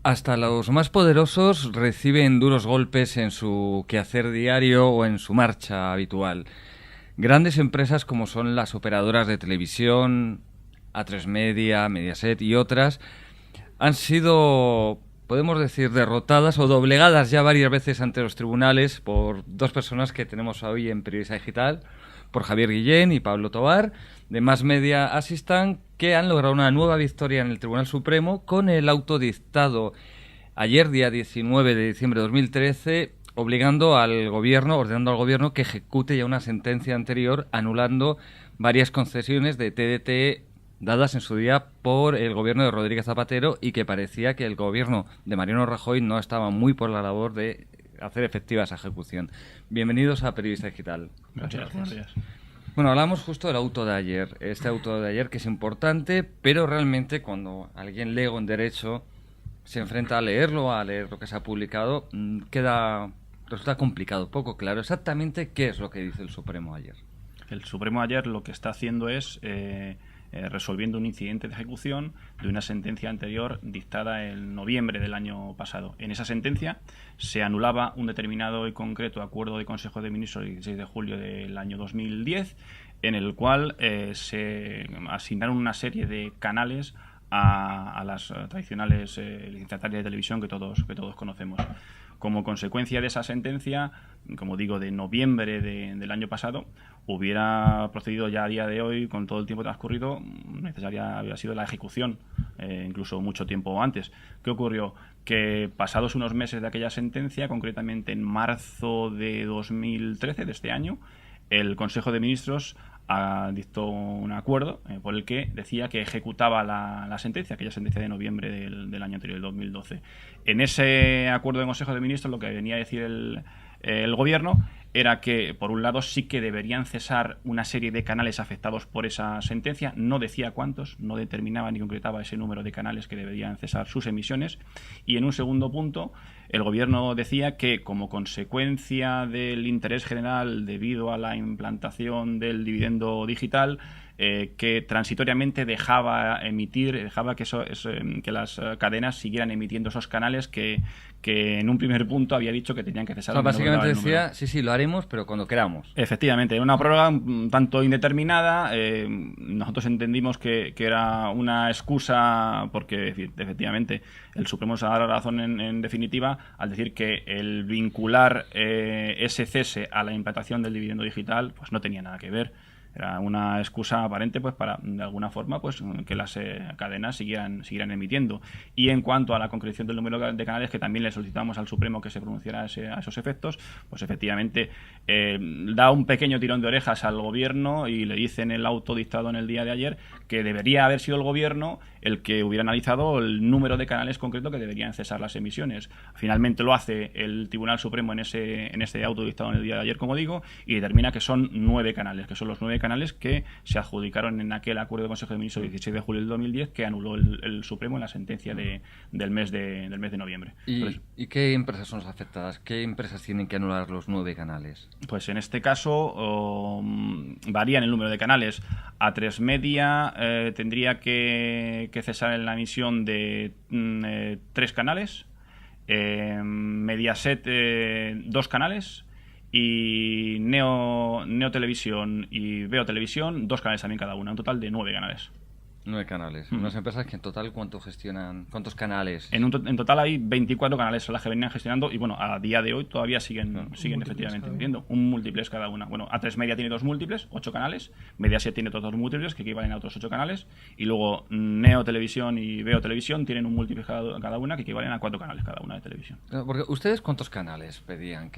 Hasta los más poderosos reciben duros golpes en su quehacer diario o en su marcha habitual. Grandes empresas como son las operadoras de televisión, A3 Media, Mediaset y otras, han sido, podemos decir, derrotadas o doblegadas ya varias veces ante los tribunales por dos personas que tenemos hoy en Periodista Digital, por Javier Guillén y Pablo Tobar, de Mass Media Assistant, que han logrado una nueva victoria en el Tribunal Supremo con el auto dictado ayer, día 19 de diciembre de 2013, ordenando al gobierno que ejecute ya una sentencia anterior anulando varias concesiones de TDT dadas en su día por el gobierno de Rodríguez Zapatero y que parecía que el gobierno de Mariano Rajoy no estaba muy por la labor de hacer efectiva esa ejecución. Bienvenidos a Periodista Digital. Gracias. Bueno, hablamos justo del auto de ayer. Este auto de ayer que es importante, pero realmente cuando alguien lee en derecho se enfrenta a leer lo que se ha publicado, resulta complicado, poco claro. Exactamente qué es lo que dice el Supremo ayer. El Supremo ayer lo que está haciendo es resolviendo un incidente de ejecución de una sentencia anterior dictada en noviembre del año pasado. En esa sentencia se anulaba un determinado y concreto acuerdo de Consejo de Ministros del 16 de julio del año 2010, en el cual se asignaron una serie de canales a las tradicionales licenciatarias de televisión que todos conocemos. Como consecuencia de esa sentencia, como digo, de noviembre del año pasado, hubiera procedido ya a día de hoy, con todo el tiempo transcurrido, necesaria había sido la ejecución, incluso mucho tiempo antes. ¿Qué ocurrió? Que pasados unos meses de aquella sentencia, concretamente en marzo de 2013, de este año, el Consejo de Ministros dictó un acuerdo por el que decía que ejecutaba la sentencia, aquella sentencia de noviembre del año anterior, del 2012. En ese acuerdo de Consejo de Ministros lo que venía a decir el gobierno era que, por un lado, sí que deberían cesar una serie de canales afectados por esa sentencia. No decía cuántos, no determinaba ni concretaba ese número de canales que deberían cesar sus emisiones. Y en un segundo punto, el gobierno decía que, como consecuencia del interés general debido a la implantación del dividendo digital, que transitoriamente dejaba que las cadenas siguieran emitiendo esos canales que en un primer punto había dicho que tenían que cesar. O sea, básicamente decía, sí, lo haremos, pero cuando queramos. Efectivamente, una prórroga un tanto indeterminada. Nosotros entendimos que era una excusa porque efectivamente el Supremo se ha dado la razón en definitiva al decir que el vincular ese cese a la implantación del dividendo digital pues no tenía nada que ver. Era una excusa aparente pues para, de alguna forma, pues que las cadenas siguieran emitiendo. Y en cuanto a la concreción del número de canales, que también le solicitamos al Supremo que se pronunciara a esos efectos, pues efectivamente da un pequeño tirón de orejas al gobierno y le dice en el auto dictado en el día de ayer que debería haber sido el gobierno el que hubiera analizado el número de canales concreto que deberían cesar las emisiones. Finalmente lo hace el Tribunal Supremo en ese auto dictado en el día de ayer, como digo, y determina que son 9 canales, que son los 9 canales que se adjudicaron en aquel acuerdo de Consejo de Ministros del 16 de julio del 2010 que anuló el Supremo en la sentencia del mes de noviembre. ¿Y qué empresas son las afectadas? ¿Qué empresas tienen que anular los 9 canales? Pues en este caso varían el número de canales. A3 Media tendría que cesar en la emisión de 3 canales, Mediaset 2 canales y Neo Televisión y Veo Televisión 2 canales también cada una, un total de 9 canales. 9 canales. Unas empresas que en total, ¿cuántos canales? En total hay 24 canales las que venían gestionando y bueno, a día de hoy todavía siguen efectivamente emitiendo un múltiples cada una. Bueno, A3 Media tiene 2 múltiples, 8 canales, Mediaset tiene otros 2 múltiples que equivalen a otros 8 canales y luego Neo Televisión y Veo Televisión tienen un múltiple cada una que equivalen a 4 canales cada una de televisión. Porque ustedes, ¿cuántos canales pedían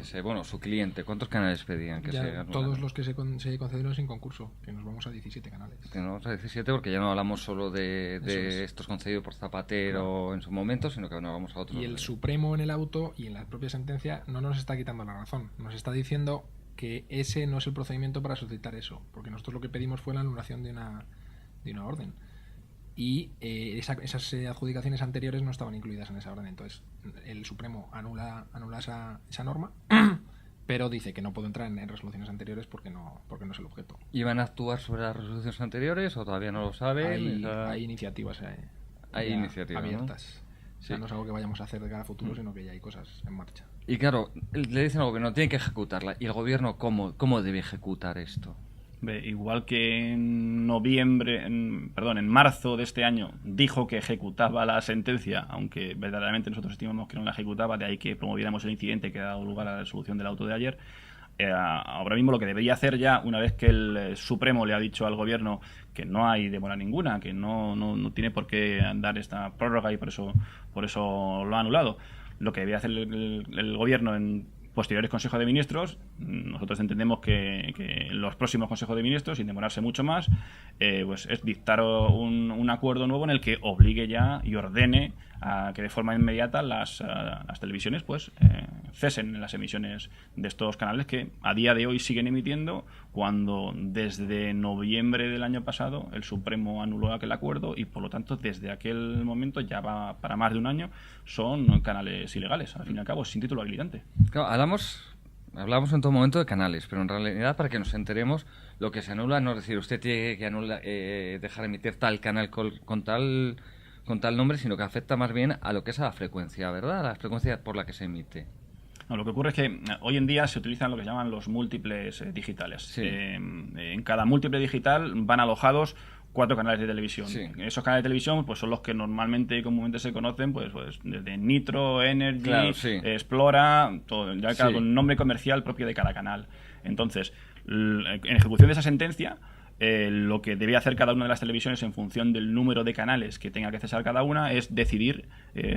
su cliente, cuántos canales pedían que se anularan? Todos los que se concedieron sin concurso, que nos vamos a 17 canales. Que nos vamos a 17 porque ya no hablamos solo de estos concedidos por Zapatero en su momento, sino que ahora vamos a otros. Y el Supremo en el auto y en la propia sentencia no nos está quitando la razón, nos está diciendo que ese no es el procedimiento para suscitar eso, porque nosotros lo que pedimos fue la anulación de una orden y esas adjudicaciones anteriores no estaban incluidas en esa orden. Entonces el Supremo anula esa norma pero dice que no puedo entrar en resoluciones anteriores porque no es el objeto. ¿Y van a actuar sobre las resoluciones anteriores o todavía no lo saben? Hay iniciativas hay iniciativas abiertas. O sea, no es algo que vayamos a hacer de cara a futuro, sino que ya hay cosas en marcha. Y claro, le dicen al gobierno, tiene que ejecutarla. ¿Y el gobierno cómo debe ejecutar esto? Igual que en en marzo de este año dijo que ejecutaba la sentencia, aunque verdaderamente nosotros estimamos que no la ejecutaba, de ahí que promoviéramos el incidente que ha dado lugar a la resolución del auto de ayer. Ahora mismo lo que debería hacer ya, una vez que el Supremo le ha dicho al gobierno que no hay demora ninguna, que no tiene por qué dar esta prórroga y por eso lo ha anulado, lo que debería hacer el gobierno en posteriores consejos de ministros, nosotros entendemos que los próximos consejos de ministros, sin demorarse mucho más, pues es dictar un acuerdo nuevo en el que obligue ya y ordene a que de forma inmediata las televisiones pues cesen las emisiones de estos canales que a día de hoy siguen emitiendo, cuando desde noviembre del año pasado el Supremo anuló aquel acuerdo y por lo tanto desde aquel momento, ya va para más de un año, son canales ilegales, al fin y al cabo, sin título habilitante. Claro, hablamos en todo momento de canales, pero en realidad, para que nos enteremos, lo que se anula no es decir, usted tiene que dejar de emitir tal canal con tal nombre, sino que afecta más bien a lo que es a la frecuencia, ¿verdad? A la frecuencia por la que se emite. No, lo que ocurre es que hoy en día se utilizan lo que se llaman los múltiples digitales. Sí. En cada múltiple digital van alojados 4 canales de televisión. Sí. Esos canales de televisión pues son los que normalmente y comúnmente se conocen, pues desde Nitro, Energy, claro, sí. Explora, todo, ya cada con nombre comercial propio de cada canal. Entonces, en ejecución de esa sentencia, lo que debe hacer cada una de las televisiones en función del número de canales que tenga que cesar cada una es decidir,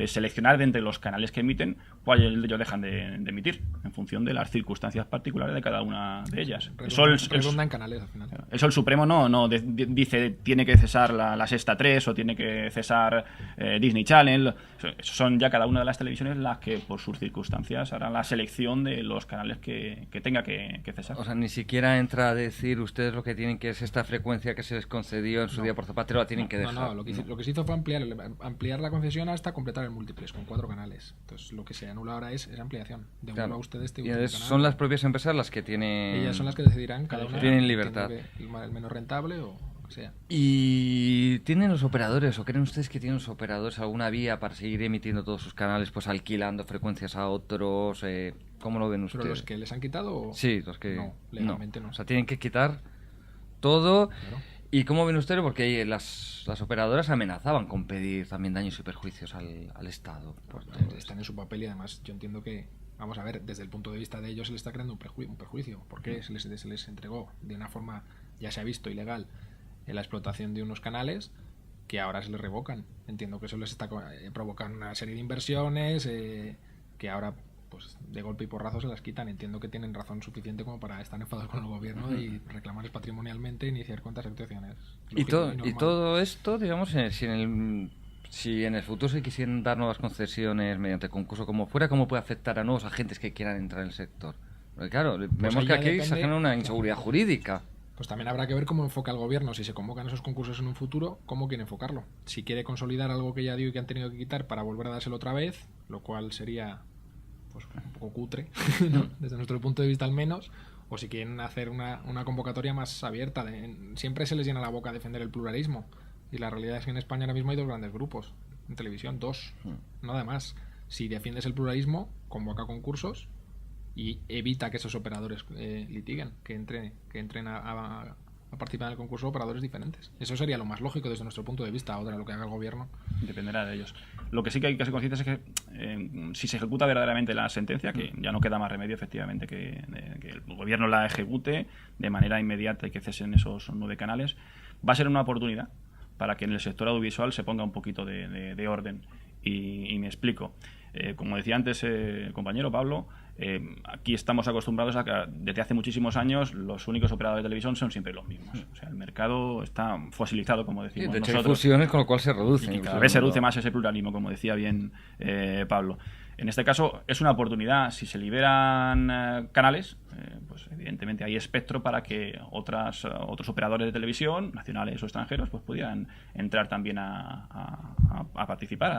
seleccionar de entre los canales que emiten cuál ellos dejan de emitir en función de las circunstancias particulares de cada una de ellas. Redundan canales al final. Eso el Supremo no dice tiene que cesar la Sexta 3 o tiene que cesar Disney Channel. Son ya cada una de las televisiones las que por sus circunstancias harán la selección de los canales que tenga que cesar. O sea, ni siquiera entra a decir ustedes lo que tienen que es esta frecuencia que se les concedió en su día por Zapatero, la tienen que dejar. No, lo que se hizo fue ampliar la concesión hasta completar el múltiples con 4 canales. Entonces lo que se anula ahora es esa ampliación. Devuelva a usted este último canal. Son las propias empresas las que tienen... Ellas son las que decidirán, cada una tienen libertad. El menos rentable o lo que sea. ¿Y tienen los operadores, o creen ustedes que tienen los operadores alguna vía para seguir emitiendo todos sus canales, pues alquilando frecuencias a otros? ¿Cómo lo ven ustedes? ¿Pero los que les han quitado? Sí, los que... No, legalmente no. O sea, tienen que quitar todo. Claro. ¿Y cómo ven ustedes? Porque las operadoras amenazaban con pedir también daños y perjuicios al Estado. Están en su papel y además yo entiendo que, vamos a ver, desde el punto de vista de ellos se les está creando un perjuicio. Porque se les entregó de una forma, ya se ha visto, ilegal, en la explotación de unos canales que ahora se les revocan. Entiendo que eso les está provocando una serie de inversiones que ahora, pues de golpe y porrazo se las quitan. Entiendo que tienen razón suficiente como para estar enfadados con el gobierno y reclamarles patrimonialmente e iniciar cuantas actuaciones. Y todo esto, digamos, si en el futuro se quisieran dar nuevas concesiones mediante concurso como fuera, ¿cómo puede afectar a nuevos agentes que quieran entrar en el sector? Porque claro, vemos que aquí se genera una inseguridad jurídica. Pues también habrá que ver cómo enfoca el gobierno. Si se convocan esos concursos en un futuro, ¿cómo quiere enfocarlo? Si quiere consolidar algo que ya dio y que han tenido que quitar para volver a dárselo otra vez, lo cual sería pues un poco cutre, ¿no? Desde nuestro punto de vista al menos, o si quieren hacer una convocatoria más abierta. Siempre se les llena la boca defender el pluralismo, y la realidad es que en España ahora mismo hay 2 grandes grupos, en televisión 2, nada más. Si defiendes el pluralismo, convoca concursos y evita que esos operadores litiguen, que entren a participar en el concurso operadores diferentes. Eso sería lo más lógico desde nuestro punto de vista. Ahora lo que haga el gobierno dependerá de ellos. Lo que sí que hay que ser conscientes es que si se ejecuta verdaderamente la sentencia, que ya no queda más remedio efectivamente que el gobierno la ejecute de manera inmediata y que cesen esos 9 canales, va a ser una oportunidad para que en el sector audiovisual se ponga un poquito de orden. Y me explico. Como decía antes el compañero Pablo, aquí estamos acostumbrados a que desde hace muchísimos años los únicos operadores de televisión son siempre los mismos. O sea, el mercado está fosilizado, como decimos de hecho, nosotros. hay fusiones, con lo cual se reduce. Y cada vez se reduce más ese pluralismo, como decía bien Pablo. En este caso es una oportunidad. Si se liberan canales, pues evidentemente hay espectro para que otros operadores de televisión, nacionales o extranjeros, pues pudieran entrar también a participar,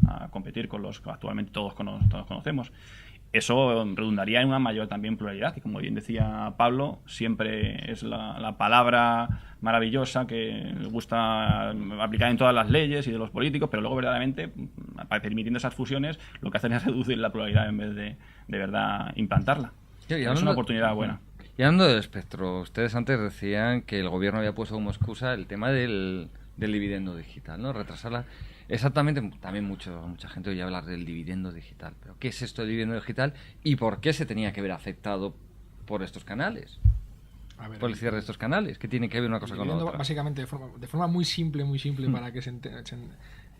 a competir con los que actualmente todos conocemos. Eso redundaría en una mayor también pluralidad, que como bien decía Pablo, siempre es la palabra maravillosa que le gusta aplicar en todas las leyes y de los políticos, pero luego verdaderamente, permitiendo esas fusiones, lo que hacen es reducir la pluralidad en vez de verdad implantarla. Es una oportunidad buena. Y hablando del espectro, ustedes antes decían que el gobierno había puesto como excusa el tema del dividendo digital, ¿no? Retrasarla. Exactamente, también mucha gente oye hablar del dividendo digital. ¿Pero qué es esto del dividendo digital y por qué se tenía que ver afectado por estos canales? Por el cierre de estos canales. ¿Qué tiene que ver una cosa con la otra? Básicamente, de forma muy simple, para que se entienda.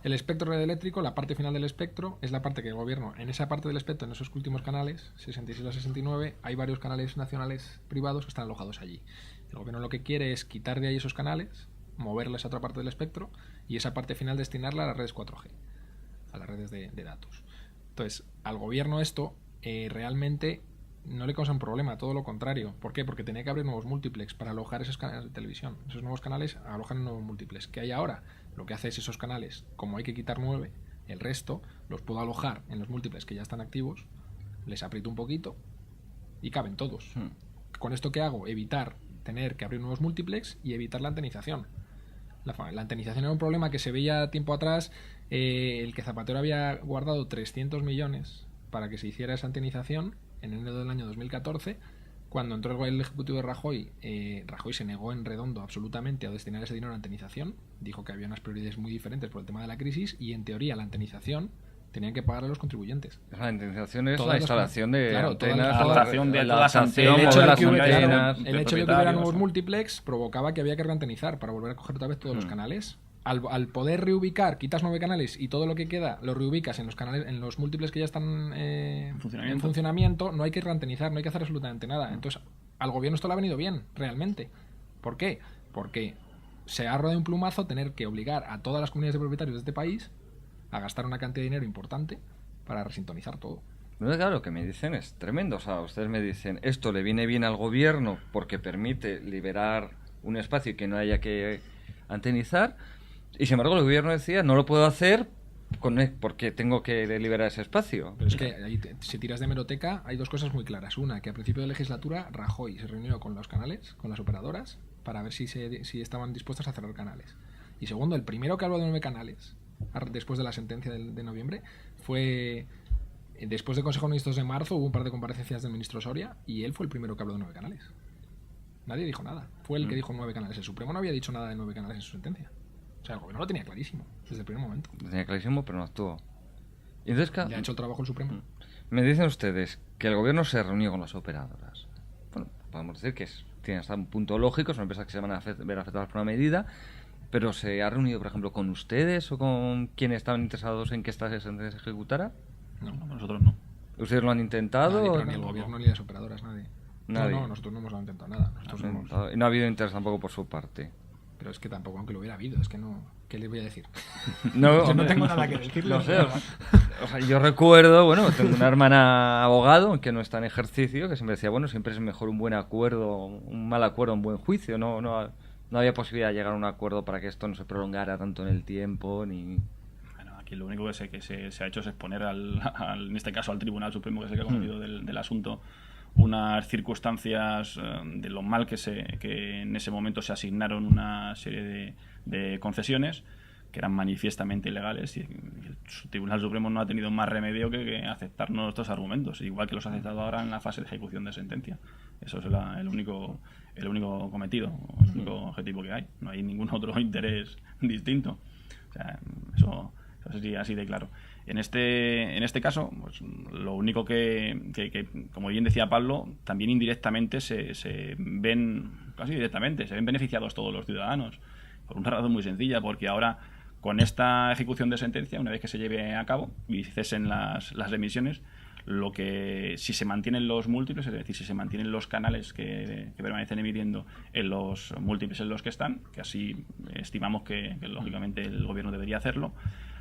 El espectro radioeléctrico, la parte final del espectro, es la parte que el gobierno, en esa parte del espectro, en esos últimos canales, 66 a 69, hay varios canales nacionales privados que están alojados allí. El gobierno lo que quiere es quitar de ahí esos canales, moverles a otra parte del espectro y esa parte final destinarla a las redes 4G, a las redes de datos. Entonces, al gobierno esto realmente no le causa un problema, todo lo contrario. ¿Por qué? Porque tenía que abrir nuevos múltiplex para alojar esos canales de televisión. Esos nuevos canales alojan nuevos múltiplex. ¿Qué hay ahora? Lo que hace es esos canales, como hay que quitar 9, el resto los puedo alojar en los múltiples que ya están activos, les aprieto un poquito y caben todos. ¿Con esto qué hago? Evitar tener que abrir nuevos múltiplex y evitar la antenización. La antenización era un problema que se veía tiempo atrás. El que Zapatero había guardado 300 millones para que se hiciera esa antenización en enero del año 2014. Cuando entró el ejecutivo de Rajoy, Rajoy se negó en redondo absolutamente a destinar ese dinero a la antenización. Dijo que había unas prioridades muy diferentes por el tema de la crisis y, en teoría, la antenización tenían que pagarle a los contribuyentes. La antenización es la instalación de antenas, la adaptación de las antenas, el hecho de que hubiera propietarios, nuevos múltiplex provocaba que había que reantenización para volver a coger otra vez todos los canales. Al poder reubicar, quitas 9 canales y todo lo que queda lo reubicas en los canales, en los múltiples que ya están en funcionamiento, no hay que reantenizar, no hay que hacer absolutamente nada. Entonces, al gobierno esto le ha venido bien, realmente. ¿Por qué? Porque se ahorra de un plumazo tener que obligar a todas las comunidades de propietarios de este país a gastar una cantidad de dinero importante para resintonizar todo. No, claro, lo que me dicen es tremendo. O sea, ustedes me dicen, esto le viene bien al gobierno porque permite liberar un espacio y que no haya que antenizar. Y sin embargo el gobierno decía, no lo puedo hacer porque tengo que liberar ese espacio. Pero es que ahí, si tiras de hemeroteca, hay dos cosas muy claras. Una, que a principio de legislatura Rajoy se reunió con los canales, con las operadoras, para ver si estaban dispuestas a cerrar canales. Y segundo, el primero que habló de 9 canales, después de la sentencia de noviembre, fue... Después del Consejo de Ministros de marzo hubo un par de comparecencias del ministro Soria y él fue el primero que habló de 9 canales. Nadie dijo nada. Fue el que dijo 9 canales. El Supremo no había dicho nada de 9 canales en su sentencia. O sea, el gobierno lo tenía clarísimo, desde el primer momento. Lo tenía clarísimo, pero no actuó. Y entonces, ya ha hecho el trabajo el Supremo. Me dicen ustedes que el gobierno se reunió con las operadoras. Bueno, podemos decir que tiene hasta un punto lógico, son empresas que se van a ver afectadas por una medida, pero ¿se ha reunido, por ejemplo, con ustedes o con quienes estaban interesados en que esta sentencia se ejecutara? No, nosotros no. ¿Ustedes lo han intentado? Nadie, pero ni el gobierno ni las operadoras, nadie. ¿Nadie? No, nosotros no hemos intentado nada. Y no ha habido interés tampoco por su parte. Pero es que tampoco, aunque lo hubiera habido, es que no... ¿Qué les voy a decir? No, yo no tengo nada que decirles. No sé, o sea, yo recuerdo, bueno, tengo una hermana abogado que no está en ejercicio, que siempre decía, bueno, siempre es mejor un buen acuerdo, un mal acuerdo, un buen juicio. No había posibilidad de llegar a un acuerdo para que esto no se prolongara tanto en el tiempo, ni... Bueno, aquí lo único que se ha hecho es exponer en este caso al Tribunal Supremo, que es el que ha conocido del asunto, unas circunstancias de lo mal que en ese momento se asignaron una serie de concesiones que eran manifiestamente ilegales y el Tribunal Supremo no ha tenido más remedio que aceptar nuestros argumentos, igual que los ha aceptado ahora en la fase de ejecución de sentencia. Eso es el único cometido, el único objetivo que hay. No hay ningún otro interés distinto. O sea, eso sería así de claro. En este caso, pues, lo único que, como bien decía Pablo, también indirectamente se ven, casi directamente, se ven beneficiados todos los ciudadanos, por una razón muy sencilla, porque ahora, con esta ejecución de sentencia, una vez que se lleve a cabo y cesen las emisiones, si se mantienen los múltiples, es decir, si se mantienen los canales que permanecen emitiendo en los múltiples en los que están, que así estimamos que lógicamente el gobierno debería hacerlo,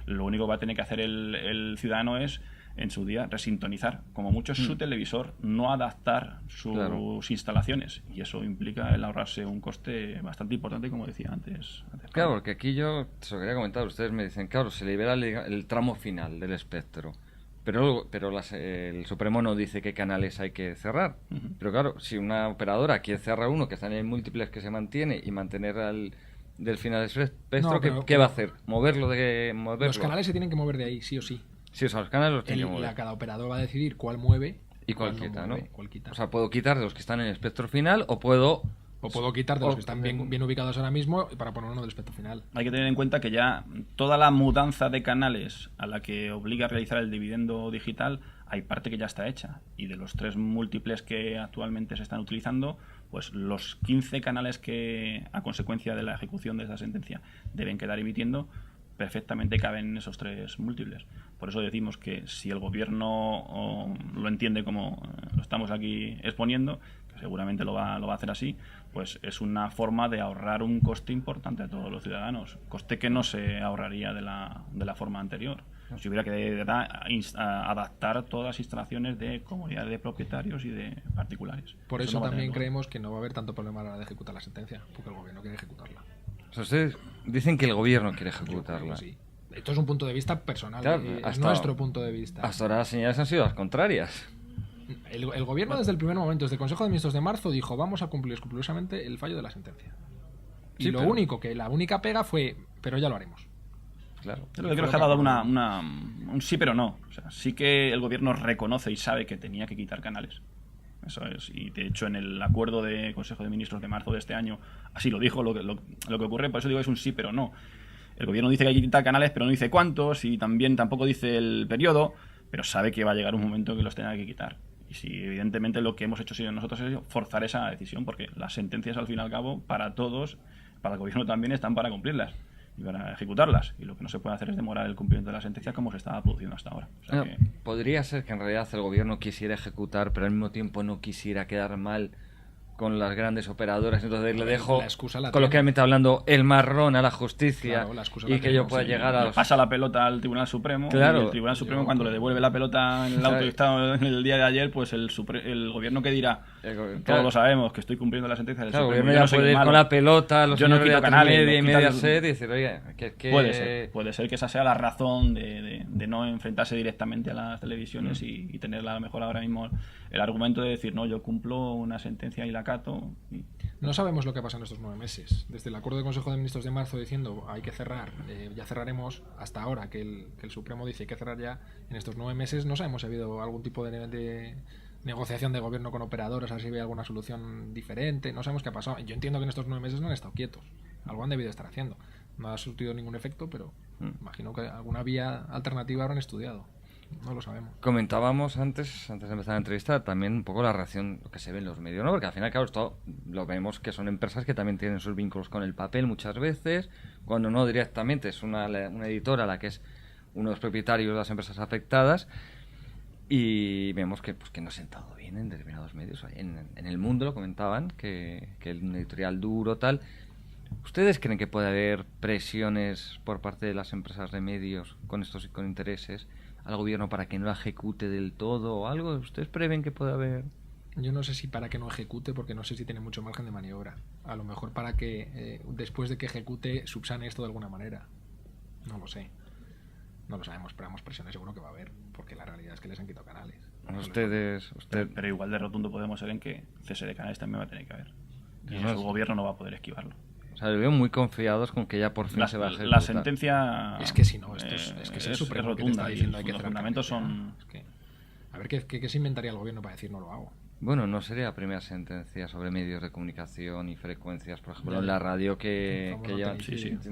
lo único que va a tener que hacer el ciudadano es, en su día, resintonizar, como mucho, su televisor, no adaptar sus instalaciones. Y eso implica el ahorrarse un coste bastante importante, como decía antes. Claro, porque aquí yo se lo quería comentar. Ustedes me dicen, claro, se libera el tramo final del espectro. Pero el Supremo no dice qué canales hay que cerrar. Pero claro, si una operadora quiere cerrar uno que está en múltiples que se mantiene y mantener del final del espectro, ¿qué va a hacer? ¿Moverlo? Los canales se tienen que mover de ahí, sí o sí. Sí, o sea, los canales los tienen que mover. Cada operador va a decidir cuál mueve y cuál quita, mueve, ¿no? Cuál quita. O sea, puedo quitar de los que están en el espectro final o puedo quitar de los que están bien ubicados ahora mismo para poner uno del espectro final. Hay que tener en cuenta que ya toda la mudanza de canales a la que obliga a realizar el dividendo digital, hay parte que ya está hecha. Y de los 3 múltiples que actualmente se están utilizando, pues los 15 canales que, a consecuencia de la ejecución de esa sentencia, deben quedar emitiendo, perfectamente caben en esos 3 múltiples. Por eso decimos que si el gobierno lo entiende como lo estamos aquí exponiendo, que seguramente lo va a hacer así, pues es una forma de ahorrar un coste importante a todos los ciudadanos, coste que no se ahorraría de la forma anterior. Si hubiera que adaptar todas las instalaciones de comunidades de propietarios y de particulares. Por eso también creemos que no va a haber tanto problema a la hora de ejecutar la sentencia, porque el gobierno quiere ejecutarla. O sea, ustedes dicen que el gobierno quiere ejecutarla. Sí. Esto es un punto de vista personal, claro, es nuestro punto de vista. Hasta ahora las señales han sido las contrarias. El gobierno desde el primer momento, desde el Consejo de Ministros de marzo, dijo vamos a cumplir escrupulosamente el fallo de la sentencia. Y sí, la única pega fue, pero ya lo haremos. Claro. Yo creo que ha dado un sí pero no. O sea, sí que el gobierno reconoce y sabe que tenía que quitar canales. Eso es. Y de hecho en el acuerdo de Consejo de Ministros de marzo de este año así lo dijo. Lo que ocurre, por eso digo, es un sí pero no. El gobierno dice que hay que quitar canales, pero no dice cuántos, y tampoco dice el periodo, pero sabe que va a llegar un momento que los tenga que quitar. Y si evidentemente lo que hemos hecho nosotros es forzar esa decisión, porque las sentencias al fin y al cabo, para todos, para el gobierno también, están para cumplirlas y para ejecutarlas. Y lo que no se puede hacer es demorar el cumplimiento de las sentencias como se estaba produciendo hasta ahora. O sea podría ser que en realidad el gobierno quisiera ejecutar, pero al mismo tiempo no quisiera quedar mal con las grandes operadoras, entonces le dejo, coloquialmente hablando, el marrón a la justicia, y que yo pueda llegar a... Pasa la pelota al Tribunal Supremo, y el Tribunal Supremo cuando le devuelve la pelota en el auto que estaba en el día de ayer, pues el gobierno que dirá, todos lo sabemos, que estoy cumpliendo la sentencia del Supremo. El gobierno ya puede ir con la pelota, los señores de Media y Mediaset, y decir, oye, Puede ser que esa sea la razón de no enfrentarse directamente a las televisiones y tener a lo mejor ahora mismo el argumento de decir, no, yo cumplo una sentencia y la acato. No sabemos lo que pasa en estos 9 meses. Desde el acuerdo del Consejo de Ministros de marzo diciendo hay que cerrar, ya cerraremos, hasta ahora que el Supremo dice hay que cerrar ya, en estos 9 meses no sabemos si ha habido algún tipo de negociación de gobierno con operadoras, a ver si había alguna solución diferente, no sabemos qué ha pasado. Yo entiendo que en estos 9 meses no han estado quietos, algo han debido estar haciendo. No ha surtido ningún efecto, pero imagino que alguna vía alternativa habrán estudiado. No lo sabemos. Comentábamos antes de empezar la entrevista también un poco la reacción, lo que se ve en los medios, ¿no? Porque al final, claro, esto lo vemos que son empresas que también tienen sus vínculos con el papel muchas veces, cuando no directamente es una editora la que es uno de los propietarios de las empresas afectadas, y vemos que no ha sentado bien en determinados medios. En El Mundo lo comentaban, que un editorial duro, tal. ¿Ustedes creen que puede haber presiones por parte de las empresas de medios con intereses al gobierno para que no ejecute del todo o algo? ¿Ustedes prevén que puede haber? Yo no sé si para que no ejecute, porque no sé si tiene mucho margen de maniobra. A lo mejor para que después de que ejecute subsane esto de alguna manera. No lo sé. No lo sabemos, pero presiones seguro que va a haber, porque la realidad es que les han quitado canales. Pero igual de rotundo podemos ser en que cese de canales también va a tener que haber. Y el gobierno no va a poder esquivarlo. O sea, lo veo muy confiados con que ya por fin se va a ejecutar. La sentencia... Es que si no, es que es el Supremo rotunda, que te está diciendo hay que los fundamentos son... A ver, ¿qué se inventaría el gobierno para decir no lo hago? Bueno, no sería la primera sentencia sobre medios de comunicación y frecuencias, por ejemplo, en la radio que llevan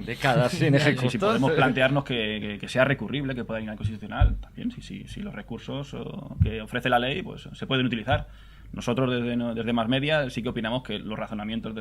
décadas sin ejecutar. Si podemos plantearnos que sea recurrible, que pueda ir al Constitucional, también, si los recursos que ofrece la ley pues se pueden utilizar. Nosotros desde Más Media sí que opinamos que los razonamientos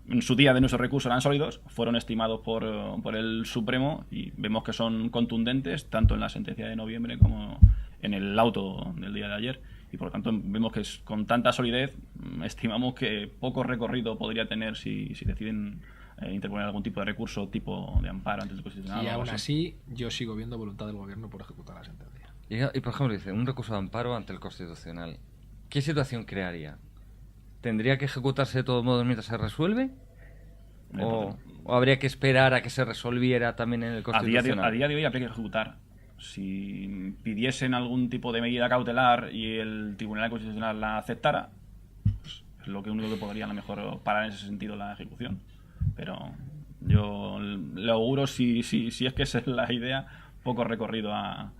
en su día de nuestros recursos eran sólidos, fueron estimados por el Supremo y vemos que son contundentes tanto en la sentencia de noviembre como en el auto del día de ayer, y por lo tanto vemos que con tanta solidez estimamos que poco recorrido podría tener si deciden interponer algún tipo de recurso, tipo de amparo ante el Constitucional. Y aún así yo sigo viendo voluntad del gobierno por ejecutar la sentencia. Y por ejemplo dice, un recurso de amparo ante el Constitucional, ¿qué situación crearía? ¿Tendría que ejecutarse de todos modos mientras se resuelve? ¿O habría que esperar a que se resolviera también en el Constitucional? A día de hoy habría que ejecutar. Si pidiesen algún tipo de medida cautelar y el Tribunal Constitucional la aceptara, pues es lo único que podría a lo mejor parar en ese sentido la ejecución. Pero yo le auguro, si es que esa es la idea, poco recorrido a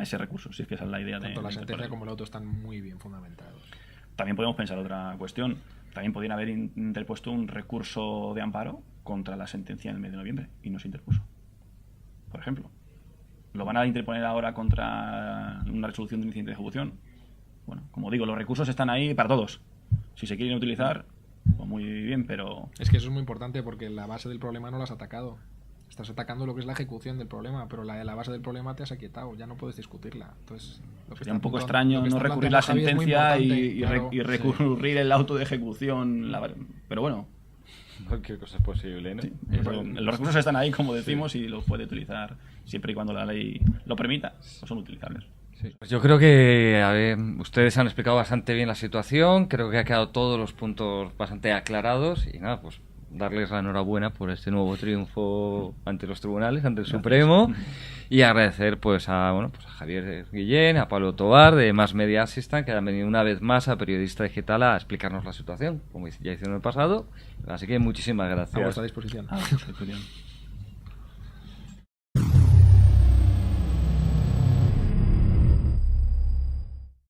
ese recurso, si es que esa es la idea. Tanto la sentencia como el auto están muy bien fundamentados. También podemos pensar otra cuestión. También podrían haber interpuesto un recurso de amparo contra la sentencia en el mes de noviembre y no se interpuso. Por ejemplo. ¿Lo van a interponer ahora contra una resolución de incidente de ejecución? Bueno, como digo, los recursos están ahí para todos. Si se quieren utilizar, pues muy bien, pero... Es que eso es muy importante porque la base del problema no la has atacado. Estás atacando lo que es la ejecución del problema, pero la base del problema te has aquietado, ya no puedes discutir.la. Entonces, sería un poco extraño no recurrir la sentencia y recurrir el auto de ejecución. Pero bueno... Cualquier cosa es posible, ¿no? Sí, los recursos están ahí, como decimos, y los puede utilizar siempre y cuando la ley lo permita, pues son utilizables. Sí. Pues yo creo que ustedes han explicado bastante bien la situación, creo que ha quedado todos los puntos bastante aclarados y nada, pues darles la enhorabuena por este nuevo triunfo ante los tribunales, ante el Supremo, y agradecer pues a Javier Guillén, a Pablo Tobar de Mass Media Assistant, que han venido una vez más a Periodista Digital a explicarnos la situación, como ya hicieron en el pasado. Así que muchísimas gracias. A vuestra disposición.